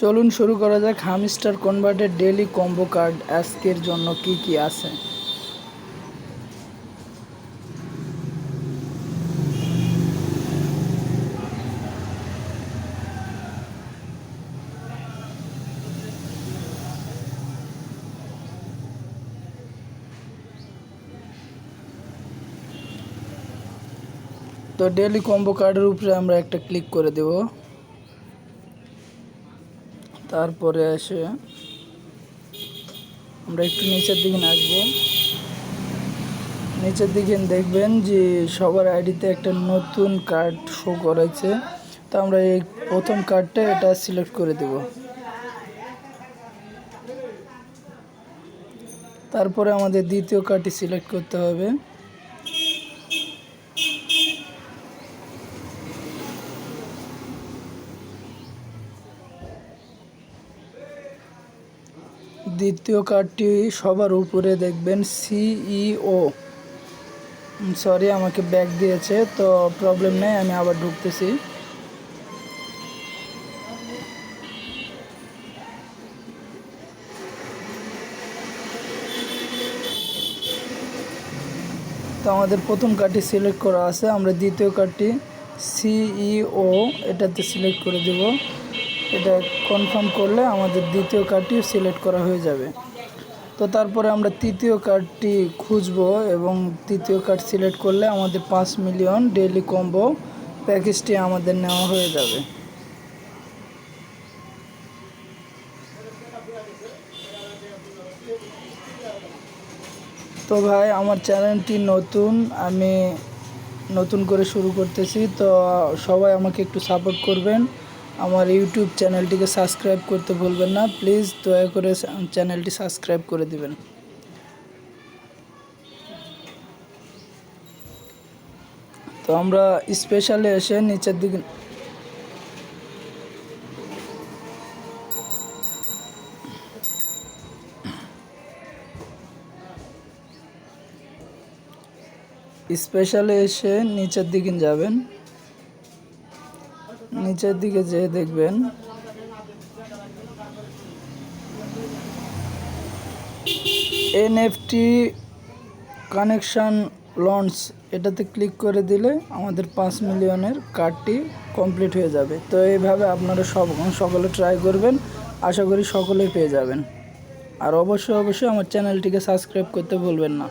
চলুন শুরু করা যাক হামস্টার কনভার্টের ডেইলি কম্বো কার্ড আজকের জন্য কি কি আছে। তো ডেইলি কম্বো কার্ডের উপরে আমরা একটা ক্লিক করে দেব। তারপরে এসে আমরা একটু নিচের দিকে আসবো। নিচের দিকে দেখবেন যে সবার আইডিতে একটা নতুন কার্ড শো করেছে। তো আমরা এই প্রথম কার্ডটা এটা সিলেক্ট করে দেব। তারপরে আমাদের দ্বিতীয় কার্ডটি সিলেক্ট করতে হবে। দ্বিতীয় কার্ডটি সবার উপরে দেখবেন সিইও। সরি, আমাকে ব্যাক দিয়েছে, তো প্রবলেম নেই, আমি আবার ঢুকতেছি। তো আমাদের প্রথম কার্ডটি সিলেক্ট করা আছে, আমরা দ্বিতীয় কার্ডটি সিইও এটাতে সিলেক্ট করে দেব। এটা কনফার্ম করলে আমাদের দ্বিতীয় কার্ডটি সিলেক্ট করা হয়ে যাবে। তো তারপরে আমরা তৃতীয় কার্ডটি খুঁজব এবং তৃতীয় কার্ড সিলেক্ট করলে আমাদের 5 মিলিয়ন ডেইলি কম্বো প্যাকেজটি আমাদের নেওয়া হয়ে যাবে। তো ভাই, আমার চ্যানেলটি নতুন, আমি নতুন করে শুরু করতেছি, তো সবাই আমাকে একটু সাপোর্ট করবেন। আমার ইউটিউব চ্যানেলটিকে সাবস্ক্রাইব করতে ভুলবেন না, প্লিজ দয়া করে চ্যানেলটি সাবস্ক্রাইব করে দিবেন। তো আমরা স্পেশালে এসে নিচের দিকে নিচের দিকে যাবেন। নিচের দিকে যেয়ে দেখবেন এনএফটি কানেকশান লঞ্চ, এটাতে ক্লিক করে দিলে আমাদের 5 মিলিয়নের কার্ডটি কমপ্লিট হয়ে যাবে। তো এইভাবে আপনারা সকলে ট্রাই করবেন, আশা করি সকলেই পেয়ে যাবেন। আর অবশ্যই আমার চ্যানেলটিকে সাবস্ক্রাইব করতে ভুলবেন না।